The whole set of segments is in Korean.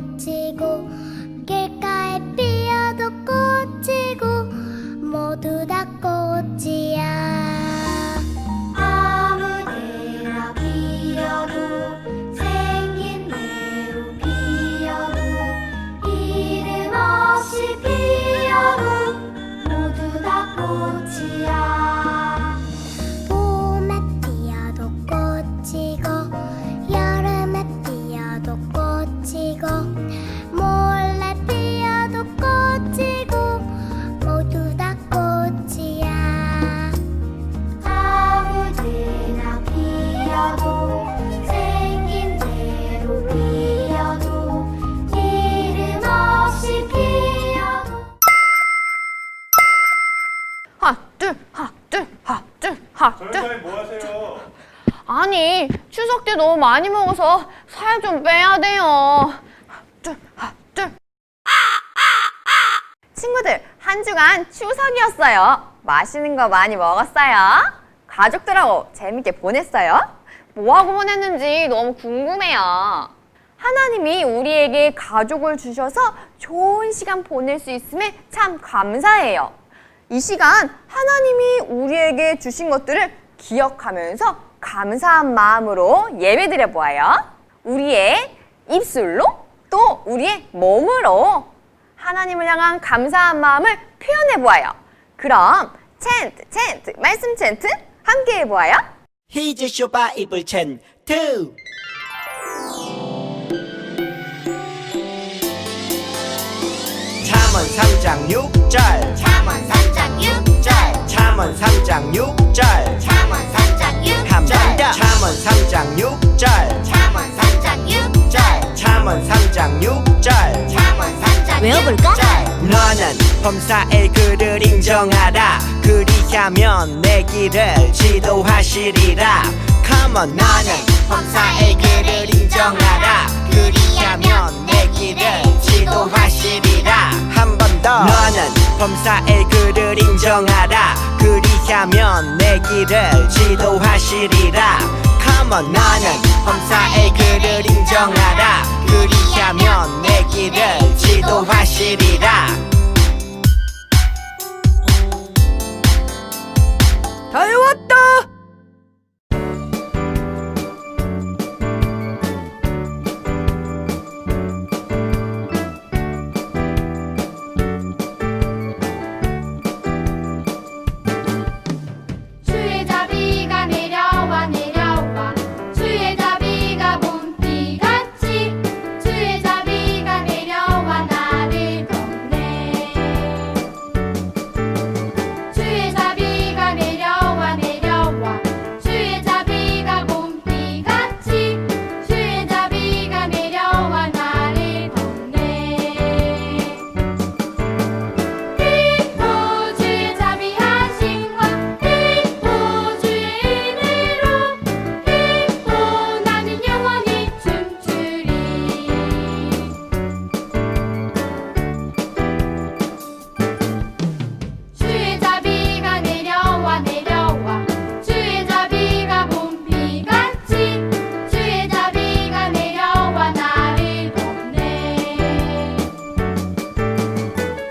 꽃이고 길가에 피어도 꽃이고 모두 다 꽃이야. 아무데나 피어도 생긴 대로 피어도 이름 없이 피어도 모두 다 꽃이야. 봄에 피어도 꽃이고 여름에 피어도 꽃이고 몰래 피어도 꽃이고 모두 다 꽃이야. 아무데나 피어도 생긴 대로 피어도 이름 없이 피어도. 하둘 하둘 하둘 하둘. 조용히 뭐 하세요? 아니, 추석 때 너무 많이 먹어서 살 좀 빼야 돼요. 하둘 하둘. 친구들, 한 주간 추석이었어요. 맛있는 거 많이 먹었어요? 가족들하고 재밌게 보냈어요? 뭐하고 보냈는지 너무 궁금해요. 하나님이 우리에게 가족을 주셔서 좋은 시간 보낼 수 있음에 참 감사해요. 이 시간 하나님이 우리에게 주신 것들을 기억하면서 감사한 마음으로 예배드려 보아요. 우리의 입술로 또 우리의 몸으로 하나님을 향한 감사한 마음을 표현해 보아요. 그럼 챈트 말씀 챈트 함께 해보아요. 히즈 바이블 챈트. 잠언 3장 6절 잠언 3장 6절 잠언 3장 6절 잠언 3장 6절 한 번 더 잠언 3장 6절 잠언 3장 6절 잠언 3장 6절 잠언 3장 외워볼까? 6절. 너는 범사의 그를 인정하라 그리하면 내 길을 지도하시리라. Come on 너는 범사의 그를 인정하라 그리하면 내 길을 지도하시리라. 한 번 더 너는 범사의 그를 인정하라 그리하면 내 길을 지도하시리라. Come on 너는 범사의 그를 인정하라 그리하면 내 길을 지도하시리라. 다 외웠다! 주의 자비가 내려와 내려와 주의 자비가 봄비같이 주의 자비가 내려와 나를 덮네. 주의 자비가 내려와 내려와 주의 자비가 봄비같이 주의 자비가 내려와 나를 덮네. 오 주의 자비하심과 오 주의 은혜로 오 나는 영원히 춤추리. 주의 자비가 내려와 내려와 주의 자비가 봄비같이 주의 자비가 내려와 나를 덮네.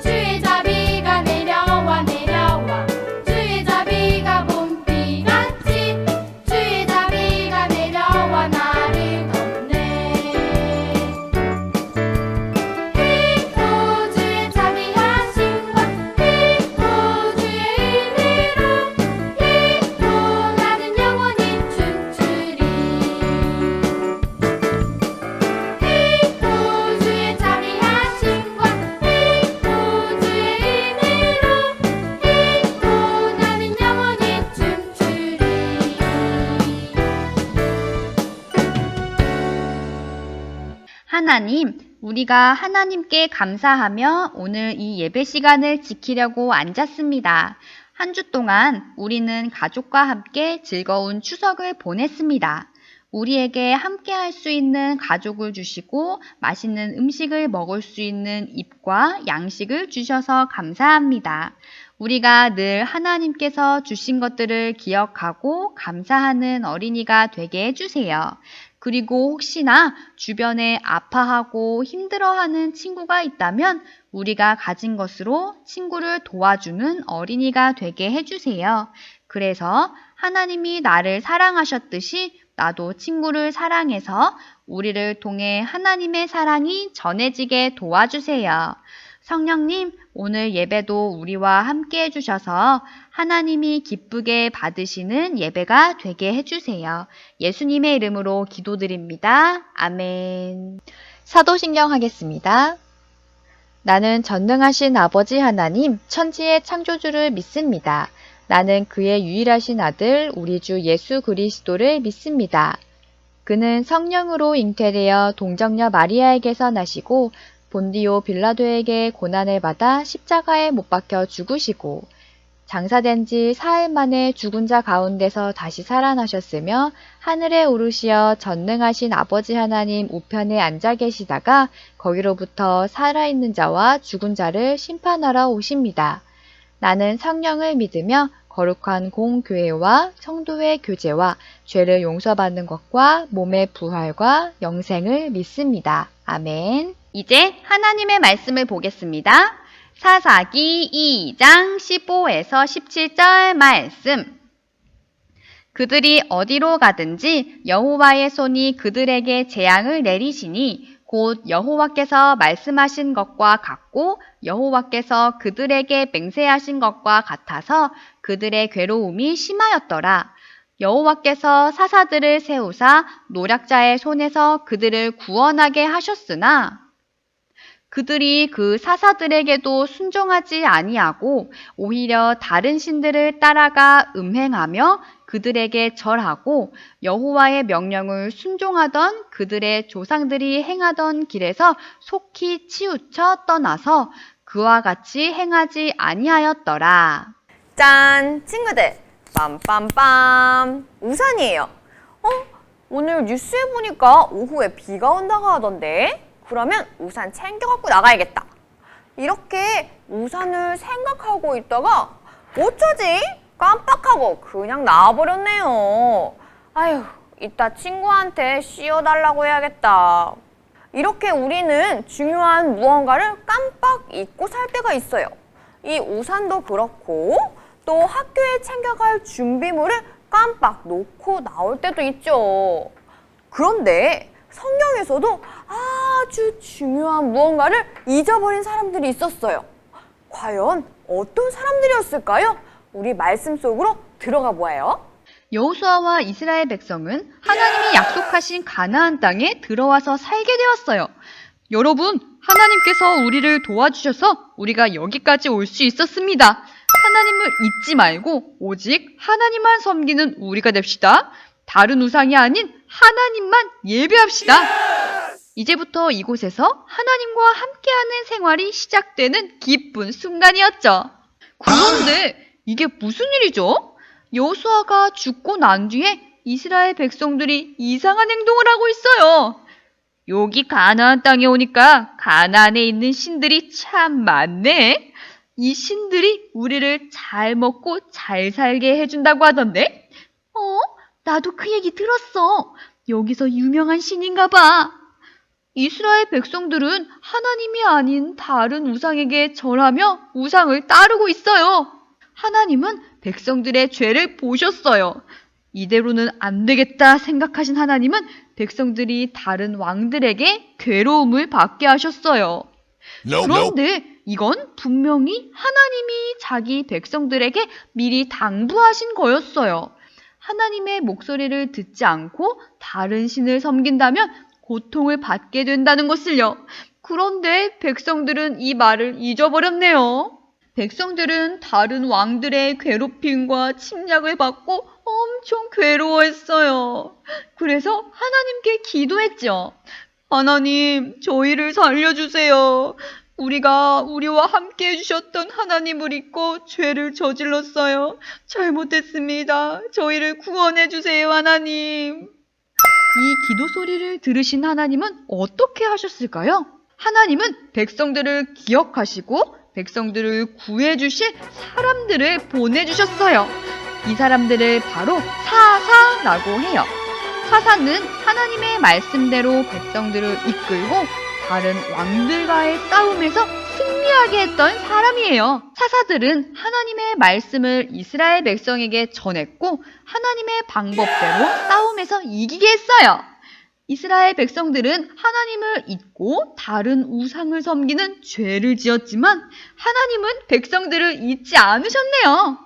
주의 자비가 내려와 내려와 주의 자비가 봄비같이 주의 자비가 내려와 나를 덮네. 오 주의 자비하심과 오 주의 은혜로 오 나는 영원히 춤추리. 오 주의 자비하심과 오 주의 은혜로 오 나는 영원히 춤추리. 하나님, 우리가 하나님께 감사하며 오늘 이 예배 시간을 지키려고 앉았습니다. 한 주 동안 우리는 가족과 함께 즐거운 추석을 보냈습니다. 우리에게 함께 할 수 있는 가족을 주시고 맛있는 음식을 먹을 수 있는 입과 양식을 주셔서 감사합니다. 우리가 늘 하나님께서 주신 것들을 기억하고 감사하는 어린이가 되게 해주세요. 그리고 혹시나 주변에 아파하고 힘들어하는 친구가 있다면 우리가 가진 것으로 친구를 도와주는 어린이가 되게 해주세요. 그래서 하나님이 나를 사랑하셨듯이 나도 친구를 사랑해서 우리를 통해 하나님의 사랑이 전해지게 도와주세요. 성령님, 오늘 예배도 우리와 함께 해주셔서 하나님이 기쁘게 받으시는 예배가 되게 해주세요. 예수님의 이름으로 기도드립니다. 아멘. 사도신경 하겠습니다. 나는 전능하신 아버지 하나님, 천지의 창조주를 믿습니다. 나는 그의 유일하신 아들, 우리 주 예수 그리스도를 믿습니다. 그는 성령으로 잉태되어 동정녀 마리아에게서 나시고 본디오 빌라도에게 고난을 받아 십자가에 못 박혀 죽으시고 장사된 지 사흘 만에 죽은 자 가운데서 다시 살아나셨으며 하늘에 오르시어 전능하신 아버지 하나님 우편에 앉아 계시다가 거기로부터 살아있는 자와 죽은 자를 심판하러 오십니다. 나는 성령을 믿으며 거룩한 공교회와 성도의 교제와 죄를 용서받는 것과 몸의 부활과 영생을 믿습니다. 아멘. 이제 하나님의 말씀을 보겠습니다. 사사기 2장 15에서 17절 말씀. 그들이 어디로 가든지 여호와의 손이 그들에게 재앙을 내리시니 곧 여호와께서 말씀하신 것과 같고 여호와께서 그들에게 맹세하신 것과 같아서 그들의 괴로움이 심하였더라. 여호와께서 사사들을 세우사 노략자의 손에서 그들을 구원하게 하셨으나 그들이 그 사사들에게도 순종하지 아니하고 오히려 다른 신들을 따라가 음행하며 그들에게 절하고 여호와의 명령을 순종하던 그들의 조상들이 행하던 길에서 속히 치우쳐 떠나서 그와 같이 행하지 아니하였더라. 짠! 친구들, 빰빰빰! 우산이에요. 오늘 뉴스에 보니까 오후에 비가 온다고 하던데? 그러면 우산 챙겨 갖고 나가야겠다. 이렇게 우산을 생각하고 있다가 어쩌지? 깜빡하고 그냥 나와버렸네요. 아휴, 이따 친구한테 씌워달라고 해야겠다. 이렇게 우리는 중요한 무언가를 깜빡 잊고 살 때가 있어요. 이 우산도 그렇고 또 학교에 챙겨갈 준비물을 깜빡 놓고 나올 때도 있죠. 그런데 성경에서도 아주 중요한 무언가를 잊어버린 사람들이 있었어요. 과연 어떤 사람들이었을까요? 우리 말씀 속으로 들어가 보아요. 여호수아와 이스라엘 백성은 하나님이 약속하신 가나안 땅에 들어와서 살게 되었어요. 여러분, 하나님께서 우리를 도와주셔서 우리가 여기까지 올 수 있었습니다. 하나님을 잊지 말고 오직 하나님만 섬기는 우리가 됩시다. 다른 우상이 아닌 하나님만 예배합시다. 이제부터 이곳에서 하나님과 함께하는 생활이 시작되는 기쁜 순간이었죠. 그런데 이게 무슨 일이죠? 여호수아가 죽고 난 뒤에 이스라엘 백성들이 이상한 행동을 하고 있어요. 여기 가나안 땅에 오니까 가나안에 있는 신들이 참 많네. 이 신들이 우리를 잘 먹고 잘 살게 해준다고 하던데? 나도 그 얘기 들었어. 여기서 유명한 신인가 봐. 이스라엘 백성들은 하나님이 아닌 다른 우상에게 절하며 우상을 따르고 있어요. 하나님은 백성들의 죄를 보셨어요. 이대로는 안 되겠다 생각하신 하나님은 백성들이 다른 왕들에게 괴로움을 받게 하셨어요. 그런데 이건 분명히 하나님이 자기 백성들에게 미리 당부하신 거였어요. 하나님의 목소리를 듣지 않고 다른 신을 섬긴다면 고통을 받게 된다는 것을요. 그런데 백성들은 이 말을 잊어버렸네요. 백성들은 다른 왕들의 괴롭힘과 침략을 받고 엄청 괴로워했어요. 그래서 하나님께 기도했죠. 하나님, 저희를 살려주세요. 우리와 함께 해주셨던 하나님을 잊고 죄를 저질렀어요. 잘못했습니다. 저희를 구원해주세요, 하나님. 이 기도 소리를 들으신 하나님은 어떻게 하셨을까요? 하나님은 백성들을 기억하시고 백성들을 구해주실 사람들을 보내주셨어요. 이 사람들을 바로 사사라고 해요. 사사는 하나님의 말씀대로 백성들을 이끌고 다른 왕들과의 싸움에서 승리하게 했던 사람이에요. 사사들은 하나님의 말씀을 이스라엘 백성에게 전했고 하나님의 방법대로 싸움에서 이기게 했어요. 이스라엘 백성들은 하나님을 잊고 다른 우상을 섬기는 죄를 지었지만 하나님은 백성들을 잊지 않으셨네요.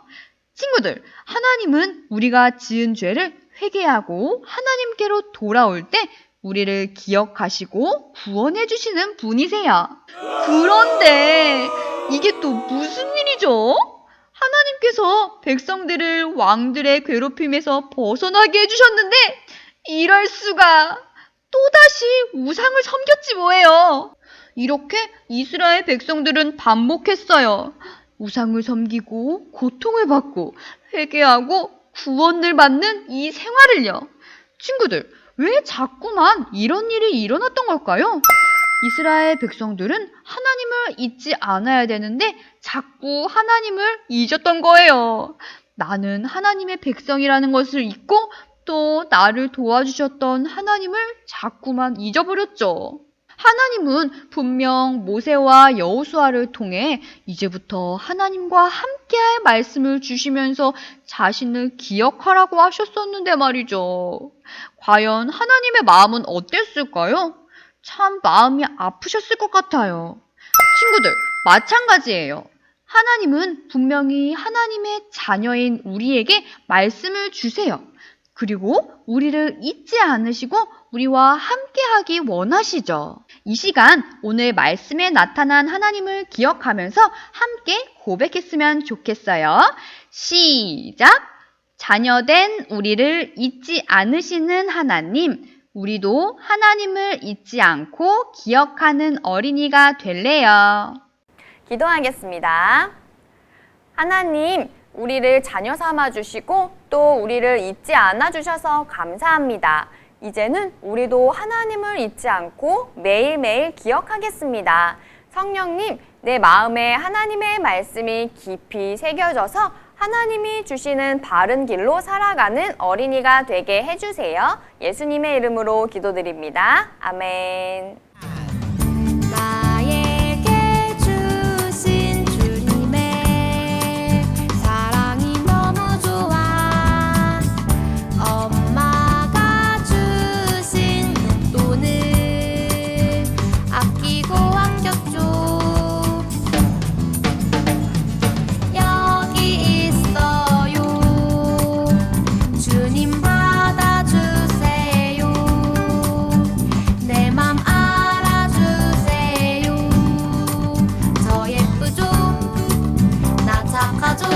친구들, 하나님은 우리가 지은 죄를 회개하고 하나님께로 돌아올 때 우리를 기억하시고 구원해 주시는 분이세요. 그런데 이게 또 무슨 일이죠? 하나님께서 백성들을 왕들의 괴롭힘에서 벗어나게 해주셨는데 이럴 수가. 또다시 우상을 섬겼지 뭐예요. 이렇게 이스라엘 백성들은 반복했어요. 우상을 섬기고 고통을 받고 회개하고 구원을 받는 이 생활을요. 친구들, 왜 자꾸만 이런 일이 일어났던 걸까요? 이스라엘 백성들은 하나님을 잊지 않아야 되는데 자꾸 하나님을 잊었던 거예요. 나는 하나님의 백성이라는 것을 잊고 또 나를 도와주셨던 하나님을 자꾸만 잊어버렸죠. 하나님은 분명 모세와 여호수아를 통해 이제부터 하나님과 함께할 말씀을 주시면서 자신을 기억하라고 하셨었는데 말이죠. 과연 하나님의 마음은 어땠을까요? 참 마음이 아프셨을 것 같아요. 친구들, 마찬가지예요. 하나님은 분명히 하나님의 자녀인 우리에게 말씀을 주세요. 그리고 우리를 잊지 않으시고 우리와 함께하기 원하시죠. 이 시간 오늘 말씀에 나타난 하나님을 기억하면서 함께 고백했으면 좋겠어요. 시작! 자녀된 우리를 잊지 않으시는 하나님, 우리도 하나님을 잊지 않고 기억하는 어린이가 될래요. 기도하겠습니다. 하나님, 우리를 자녀 삼아 주시고 또 우리를 잊지 않아 주셔서 감사합니다. 이제는 우리도 하나님을 잊지 않고 매일매일 기억하겠습니다. 성령님, 내 마음에 하나님의 말씀이 깊이 새겨져서 하나님이 주시는 바른 길로 살아가는 어린이가 되게 해주세요. 예수님의 이름으로 기도드립니다. 아멘. 나에게 주신 주님의 사랑이 너무 좋아. 엄마가 주신 용돈을 아끼고 안겼죠. 여기 있어요. 주님 받아주세요. 내 맘 알아주세요. 저 예쁘죠? 나 착하죠?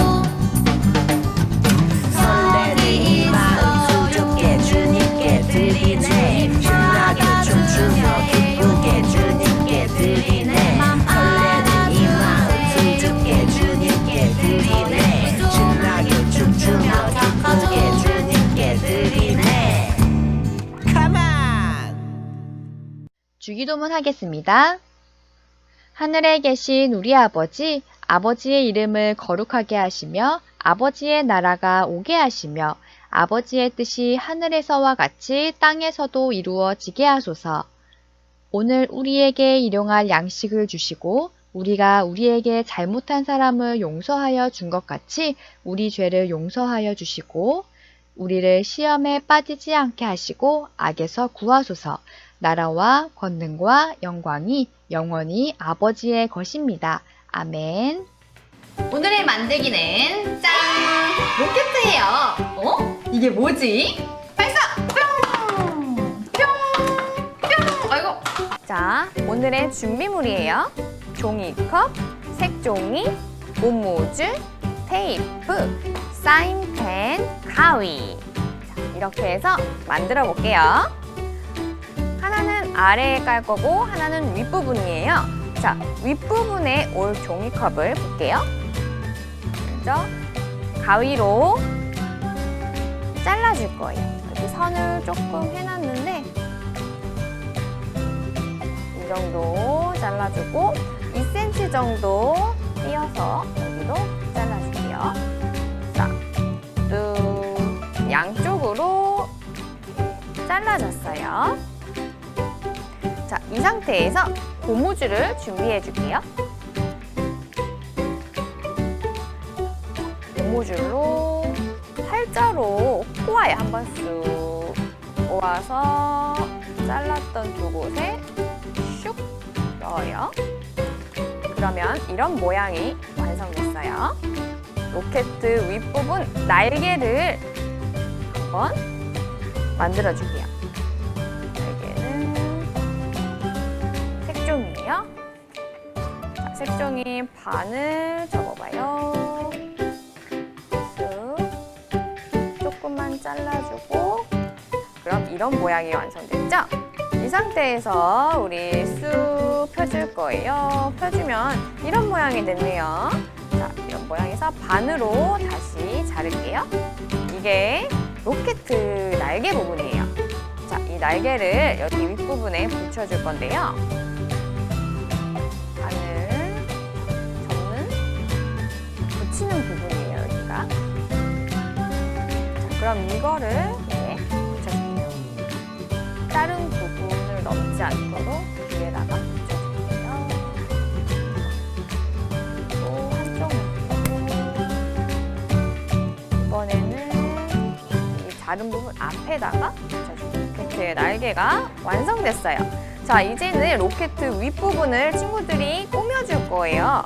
설레는 이 마음 수줍게 주님께 드리네. 신나게 춤추며 기쁘게 주님께 드리네. 설레는 이 마음 수줍게 주님께 드리네. 신나게 춤추며 기쁘게 주님께 드리네. Come on! 주기도문 하겠습니다. 하늘에 계신 우리 아버지, 아버지의 이름을 거룩하게 하시며 아버지의 나라가 오게 하시며 아버지의 뜻이 하늘에서와 같이 땅에서도 이루어지게 하소서. 오늘 우리에게 일용할 양식을 주시고 우리가 우리에게 잘못한 사람을 용서하여 준 것 같이 우리 죄를 용서하여 주시고 우리를 시험에 빠지지 않게 하시고 악에서 구하소서. 나라와 권능과 영광이 영원히 아버지의 것입니다. 아멘. 오늘의 만들기는 짠! 로켓이에요. 어? 이게 뭐지? 발사! 뿅! 뿅! 뿅! 아이고. 자, 오늘의 준비물이에요. 종이컵, 색종이, 고무줄, 테이프, 사인펜, 가위. 자, 이렇게 해서 만들어 볼게요. 하나는 아래에 깔 거고 하나는 윗부분이에요. 자, 윗부분에 올 종이컵을 볼게요. 먼저 가위로 잘라줄 거예요. 이렇게 선을 조금 해놨는데 이 정도 잘라주고 2cm 정도 띄어서 여기도 잘라줄게요. 자, 쭉 양쪽으로 잘라줬어요. 자, 이 상태에서 고무줄을 준비해 줄게요. 고무줄로 팔자로 꼬아요. 한번 쑥 꼬아서 잘랐던 두 곳에 슉 넣어요. 그러면 이런 모양이 완성됐어요. 로켓 윗부분 날개를 한번 만들어줄게요. 날개는 색종이에요. 자, 색종이 반을 접어봐요. 쓱 조금만 잘라주고, 그럼 이런 모양이 완성됐죠? 이 상태에서 우리 쑥 펴줄 거예요. 펴주면 이런 모양이 됐네요. 자, 이런 모양에서 반으로 다시 자를게요. 이게 로켓 날개 부분이에요. 자, 이 날개를 여기 윗부분에 붙여줄 건데요. 반을 접는, 붙이는 부분이에요, 여기가. 자, 그럼 이거를 이제 붙여줄게요. 다른 부분을 넘지 않도록 위에다가 붙여줄게요. 또 한쪽 이번에는 이 자른 부분 앞에다가 붙여줄게요. 로켓의 날개가 완성됐어요. 자, 이제는 로켓 윗부분을 친구들이 꾸며줄 거예요.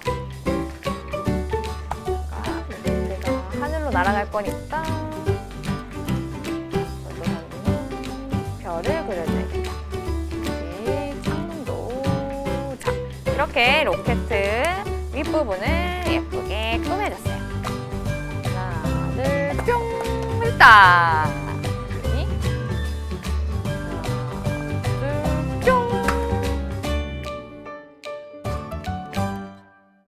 로켓가 하늘로 날아갈 거니까 별을 그려줘야겠다. 창문도. 자, 이렇게 로켓 윗부분을 예쁘게 꾸며줬어요. 하나, 둘, 뿅! 했다.